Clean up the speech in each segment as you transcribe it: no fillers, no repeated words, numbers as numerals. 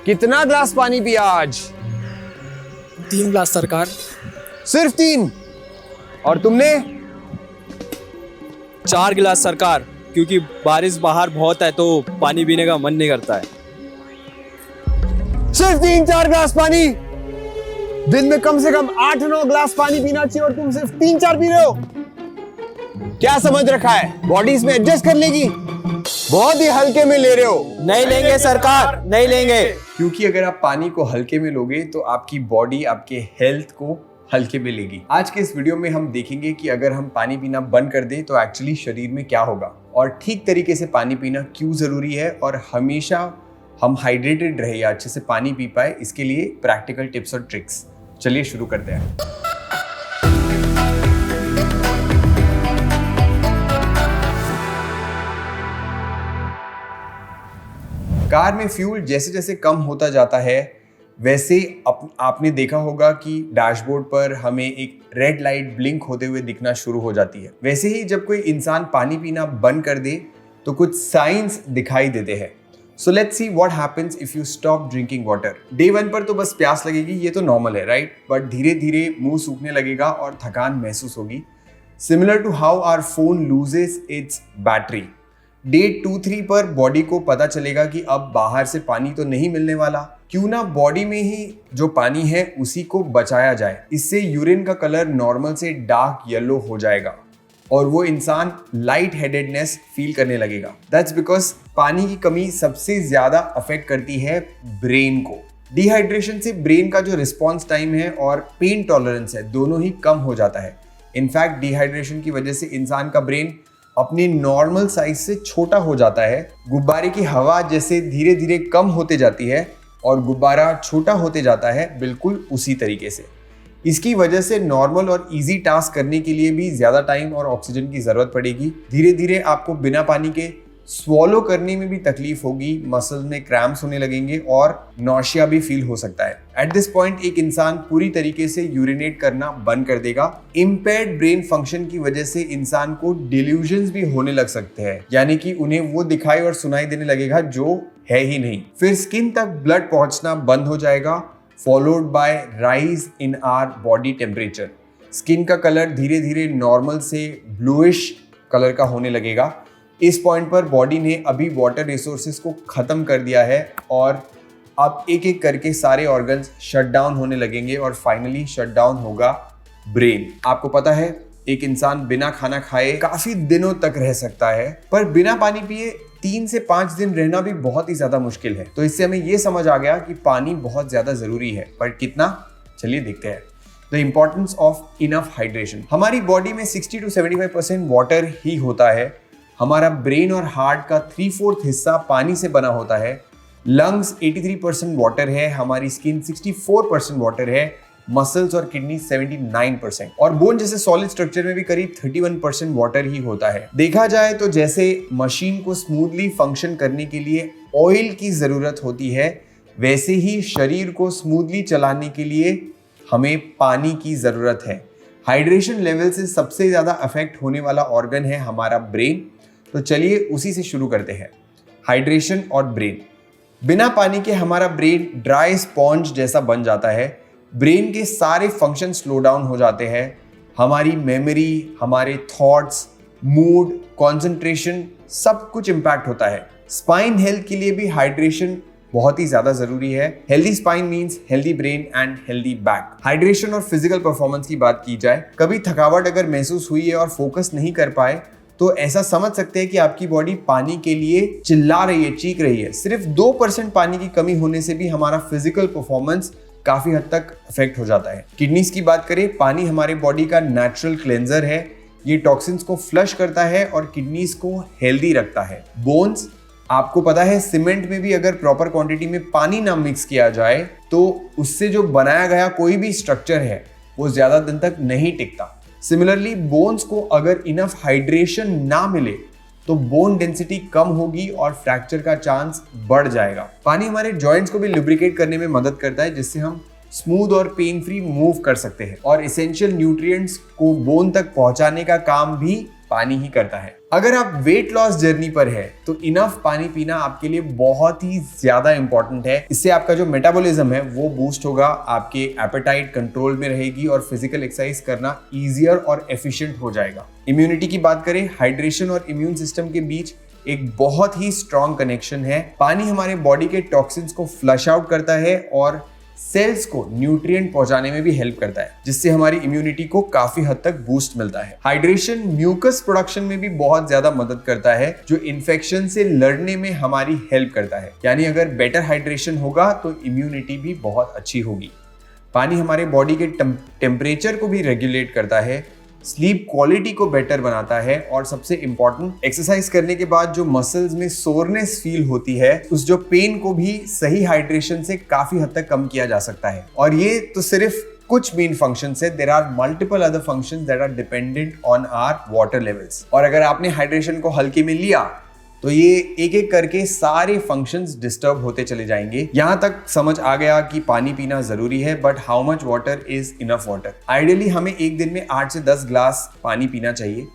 कितना ग्लास पानी पिया आज? 3 ग्लास सरकार। सिर्फ 3? और तुमने? 4 गिलास सरकार, क्योंकि बारिश बाहर बहुत है तो पानी पीने का मन नहीं करता है। सिर्फ 3-4 ग्लास पानी? दिन में कम से कम 8-9 ग्लास पानी पीना चाहिए और तुम सिर्फ 3-4 पी रहे हो। क्या समझ रखा है? बॉडी इसमें एडजस्ट कर लेगी? बहुत ही हल्के में ले रहे हो। नहीं लेंगे सरकार, नहीं लेंगे। क्योंकि अगर आप पानी को हल्के में लोगे तो आपकी बॉडी आपके हेल्थ को हल्के में लेगी। आज के इस वीडियो में हम देखेंगे कि अगर हम पानी पीना बंद कर दें तो एक्चुअली शरीर में क्या होगा और ठीक तरीके से पानी पीना क्यों जरूरी है और हमेशा हम हाइड्रेटेड रहे या अच्छे से पानी पी पाए, इसके लिए प्रैक्टिकल टिप्स और ट्रिक्स। चलिए शुरू करते हैं। कार में फ्यूल जैसे जैसे कम होता जाता है वैसे आपने देखा होगा कि डैशबोर्ड पर हमें एक रेड लाइट ब्लिंक होते हुए दिखना शुरू हो जाती है। वैसे ही जब कोई इंसान पानी पीना बंद कर दे तो कुछ साइंस दिखाई देते हैं। So let's see what happens if you stop drinking water. Day 1 पर तो बस प्यास लगेगी, ये तो नॉर्मल है, राइट? बट धीरे धीरे मुंह सूखने लगेगा और थकान महसूस होगी। Similar to how our phone loses its battery. Day 2-3 पर बॉडी को पता चलेगा कि अब बाहर से पानी तो नहीं मिलने वाला, क्यों ना बॉडी में ही जो पानी है उसी को बचाया जाए। इससे यूरिन का कलर नॉर्मल से डार्क येलो हो जाएगा और वो इंसान लाइट हेडेडनेस फील करने लगेगा। दैट्स बिकॉज पानी की कमी सबसे ज्यादा अफेक्ट करती है ब्रेन को। डिहाइड्रेशन से ब्रेन का जो रिस्पॉन्स टाइम है और पेन टॉलरेंस है दोनों ही कम हो जाता है। इनफैक्ट डिहाइड्रेशन की वजह से इंसान का ब्रेन अपने नॉर्मल साइज से छोटा हो जाता है। गुब्बारे की हवा जैसे धीरे धीरे कम होते जाती है और गुब्बारा छोटा होते जाता है, बिल्कुल उसी तरीके से। इसकी वजह से नॉर्मल और इजी टास्क करने के लिए भी ज्यादा टाइम और ऑक्सीजन की जरूरत पड़ेगी। धीरे धीरे आपको बिना पानी के स्वॉलो करने में भी तकलीफ होगी, मसल्स में क्रैम्प्स होने लगेंगे और नौशिया भी फील हो सकता है। एट दिस पॉइंट एक इंसान पूरी तरीके से यूरिनेट करना बंद कर देगा। इम्पेयर्ड ब्रेन फंक्शन की वजह से इंसान को डिल्यूजन्स भी होने लग सकते हैं, यानी कि उन्हें वो दिखाई और सुनाई देने लगेगा जो है ही नहीं। फिर स्किन तक ब्लड पहुंचना बंद हो जाएगा, followed by rise in our body temperature. Skin का कलर धीरे धीरे नॉर्मल से ब्लूइश कलर का होने लगेगा। इस पॉइंट पर बॉडी ने अभी वाटर रिसोर्सेज को खत्म कर दिया है और अब एक एक करके सारे ऑर्गन्स शट डाउन होने लगेंगे और फाइनली शट डाउन होगा ब्रेन। आपको पता है एक इंसान बिना खाना खाए काफी दिनों तक रह सकता है, पर बिना पानी पिए 3 से 5 दिन रहना भी बहुत ही ज्यादा मुश्किल है। तो इससे हमें ये समझ आ गया कि पानी बहुत ज्यादा जरूरी है, पर कितना, चलिए देखते हैं। The importance of enough hydration. हमारी बॉडी में 60 to 75% वाटर ही होता है। हमारा ब्रेन और हार्ट का 3/4 हिस्सा पानी से बना होता है। लंग्स 83% वाटर है, हमारी स्किन 64% वाटर है, मसल्स और किडनी 79% और बोन जैसे सॉलिड स्ट्रक्चर में भी करीब 31% वाटर ही होता है। देखा जाए तो जैसे मशीन को स्मूथली फंक्शन करने के लिए ऑयल की जरूरत होती है, वैसे ही शरीर को स्मूथली चलाने के लिए हमें पानी की जरूरत है। हाइड्रेशन लेवल से सबसे ज्यादा अफेक्ट होने वाला ऑर्गन है हमारा ब्रेन। तो चलिए उसी से शुरू करते हैं। हाइड्रेशन और ब्रेन। बिना पानी के हमारा ब्रेन ड्राई स्पॉन्ज जैसा बन जाता है। ब्रेन के सारे फंक्शन स्लो डाउन हो जाते हैं। हमारी मेमोरी, हमारे थॉट्स, मूड, कंसंट्रेशन सब कुछ इंपैक्ट होता है। स्पाइन हेल्थ के लिए भी हाइड्रेशन बहुत ही ज्यादा जरूरी है। Healthy spine means healthy brain and healthy back. Hydration और फिजिकल परफॉर्मेंस की बात की जाए, कभी थकावट अगर महसूस हुई है और फोकस नहीं कर पाए तो ऐसा समझ सकते हैं कि आपकी बॉडी पानी के लिए चिल्ला रही है, चीख रही है। सिर्फ 2% पानी की कमी होने से भी हमारा फिजिकल परफॉर्मेंस काफी हद तक अफेक्ट हो जाता है। किडनीज की बात करें, पानी हमारे बॉडी का नेचुरल क्लेंजर है। ये टॉक्सिन्स को फ्लश करता है और किडनीज को हेल्दी रखता है। बोन्स, आपको पता है सीमेंट में भी अगर प्रॉपर क्वांटिटी में पानी ना मिक्स किया जाए तो उससे जो बनाया गया कोई भी स्ट्रक्चर है वो ज्यादा दिन तक नहीं टिकता। सिमिलरली बोन्स को अगर इनफ हाइड्रेशन ना मिले तो बोन डेंसिटी कम होगी और फ्रैक्चर का चांस बढ़ जाएगा। पानी हमारे जॉइंट्स को भी लुब्रिकेट करने में मदद करता है, जिससे हम स्मूथ और पेन फ्री मूव कर सकते हैं और एसेंशियल न्यूट्रिएंट्स को बोन तक पहुंचाने का काम भी पानी ही करता है। अगर आप वेट लॉस जर्नी पर है तो इनफ पानी पीना आपके लिए बहुत ही ज्यादा इंपॉर्टेंट है। इससे आपका जो मेटाबॉलिज्म है वो बूस्ट होगा, आपके एपेटाइट कंट्रोल में रहेगी और फिजिकल एक्सरसाइज करना इजियर और एफिशिएंट हो जाएगा। इम्यूनिटी की बात करें, हाइड्रेशन और इम्यून सिस्टम के बीच एक बहुत ही स्ट्रॉन्ग कनेक्शन है। पानी हमारे बॉडी के टॉक्सिन्स को फ्लश आउट करता है और सेल्स को न्यूट्रिएंट पहुंचाने में भी हेल्प करता है, जिससे हमारी इम्यूनिटी को काफी हद तक बूस्ट मिलता है। हाइड्रेशन म्यूकस प्रोडक्शन में भी बहुत ज्यादा मदद करता है, जो इन्फेक्शन से लड़ने में हमारी हेल्प करता है। यानी अगर बेटर हाइड्रेशन होगा तो इम्यूनिटी भी बहुत अच्छी होगी। पानी हमारे बॉडी के टेम्परेचर को भी रेगुलेट करता है, स्लीप क्वालिटी को बेटर बनाता है और सबसे इंपॉर्टेंट, एक्सरसाइज करने के बाद जो मसल्स में सोरनेस फील होती है, उस जो पेन को भी सही हाइड्रेशन से काफी हद तक कम किया जा सकता है। और ये तो सिर्फ कुछ मेन फंक्शंस है, there are multiple other functions that are dependent on our water levels. और अगर आपने हाइड्रेशन को हल्के में लिया तो ये एक एक करके सारे फंक्शंस डिस्टर्ब होते चले जाएंगे। यहां तक समझ आ गया कि पानी पीना जरूरी है, but how much water is enough water. Ideally हमें एक दिन में 8 से 10 ग्लास पानी पीना चाहिए,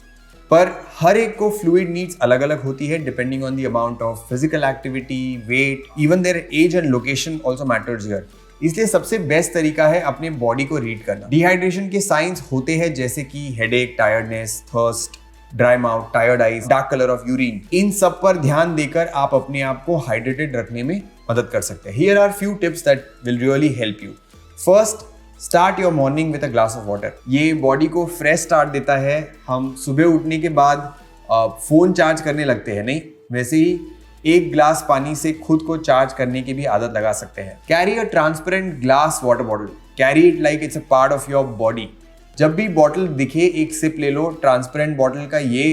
पर हर एक को फ्लूइड नीड्स अलग अलग होती है depending on the amount of physical activity, weight, even their age and location also matters here. इसलिए सबसे बेस्ट तरीका है अपने बॉडी को रीड करना। डिहाइड्रेशन के साइंस होते हैं जैसे कि headache, tiredness, thirst, dry mouth, tired eyes, dark colour of urine. इन सब पर ध्यान देकर आप अपने आप को हाइड्रेटेड रखने में मदद कर सकते हैं। Here are few tips that will really help you. First, start your morning with a glass of water. ये बॉडी को फ्रेश स्टार्ट देता है। हम सुबह उठने के बाद फोन चार्ज करने लगते हैं, नहीं, वैसे ही एक ग्लास पानी से खुद को चार्ज करने की भी आदत लगा सकते हैं। Carry a transparent glass water bottle, carry it like it's a part of your body. जब भी बॉटल दिखे एक सिप ले लो। ट्रांसपेरेंट बॉटल का ये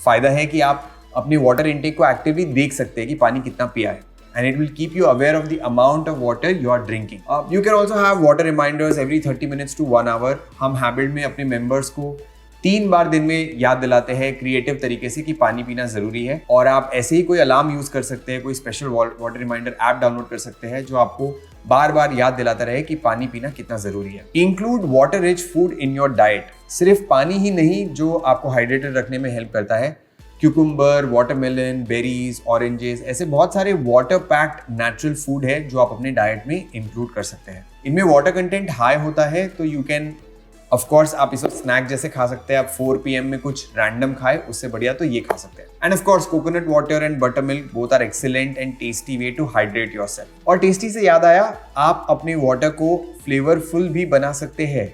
फायदा है कि आप अपने वाटर इनटेक को एक्टिवली देख सकते हैं कि पानी कितना पिया है, and it will keep you aware of the amount of water you are drinking. You can also have water reminders every 30 minutes to 1 hour. हम हैबिट में अपने मेंबर्स को 3 बार दिन में याद दिलाते हैं क्रिएटिव तरीके से कि पानी पीना जरूरी है। और आप ऐसे ही कोई अलार्म यूज कर सकते हैं, कोई special water reminder app download कर सकते हैं जो आपको बार बार याद दिलाता रहे कि पानी पीना कितना जरूरी है। Include water rich food in your diet. सिर्फ पानी ही नहीं जो आपको हाइड्रेटेड रखने में हेल्प करता है, क्यूकम्बर, वाटरमेलन, बेरीज, ऑरेंजेस, ऐसे बहुत सारे वाटर पैक्ड नेचुरल फूड है जो आप अपने डाइट में इंक्लूड कर सकते हैं। इनमें वाटर कंटेंट हाई होता है तो यू कैन, ऑफ कोर्स आप इसे स्नैक जैसे खा सकते हैं। आप 4 PM में कुछ रैंडम खाए, उससे बढ़िया तो ये खा सकते हैं। And of course coconut water and butter milk both are excellent and tasty way to hydrate yourself. और टेस्टी से याद आया, आप अपने वाटर को फ्लेवरफुल भी बना सकते हैं।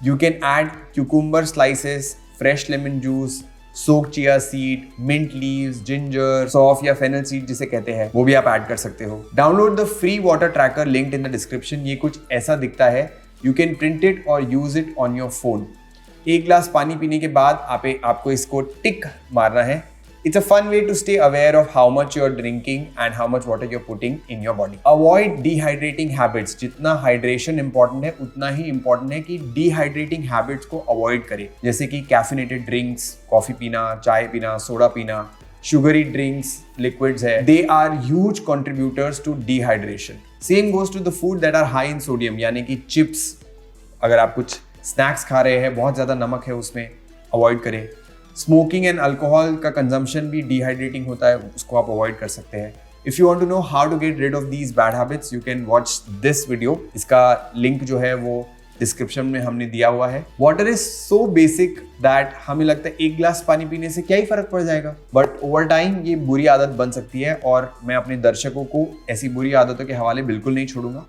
You can add cucumber slices, fresh lemon juice, soak chia seed, mint leaves, ginger, सौफ या फेनल सीड जिसे कहते हैं, वो भी आप ऐड कर सकते हो। Download the free water tracker linked in the description. ये कुछ ऐसा दिखता है, यू कैन प्रिंट इट और use it on your phone. एक ग्लास पानी पीने के बाद आपको इसको टिक मारना है। It's a fun way to stay aware of how much you're drinking and how much water you're putting in your body. Avoid dehydrating habits. जितना हाइड्रेशन इंपॉर्टेंट है उतना ही इंपॉर्टेंट है कि डिहाइड्रेटिंग हैबिट्स को अवॉइड करें, जैसे कि कैफिनेटेड ड्रिंक्स, कॉफी पीना, चाय पीना, सोडा पीना, शुगरी ड्रिंक्स, लिक्विड्स है, they are huge contributors to dehydration. Same goes to the food that are high in sodium, यानी कि चिप्स, अगर आप कुछ स्नैक्स खा रहे हैं, बहुत ज़्यादा नमक है उसमें, अवॉइड करें। स्मोकिंग एंड अल्कोहल का कंजम्पशन भी डिहाइड्रेटिंग होता है, उसको आप अवॉइड कर सकते हैं। If you want to know how to get rid of these bad habits, you can watch this video. इसका लिंक जो है वो डिस्क्रिप्शन में हमने दिया हुआ है। Water is so basic that हमें लगता है एक ग्लास पानी पीने से क्या ही फर्क पड़ जाएगा, बट ओवर टाइम ये बुरी आदत बन सकती है और मैं अपने दर्शकों को ऐसी बुरी आदतों के हवाले बिल्कुल नहीं छोड़ूंगा।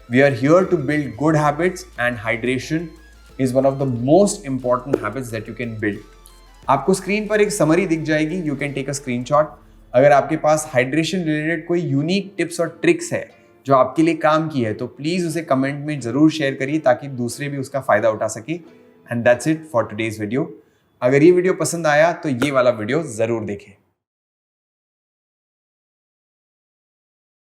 We are here to build good habits and hydration is one of the most important habits that you can build. आपको स्क्रीन पर एक समरी दिख जाएगी, you can take a screenshot. अगर आपके पास हाइड्रेशन रिलेटेड कोई यूनिक टिप्स और ट्रिक्स है जो आपके लिए काम की है तो प्लीज उसे कमेंट में जरूर शेयर करिए ताकि दूसरे भी उसका फायदा उठा सके। And that's it for today's video. अगर ये वीडियो पसंद आया तो ये वाला वीडियो जरूर देखें।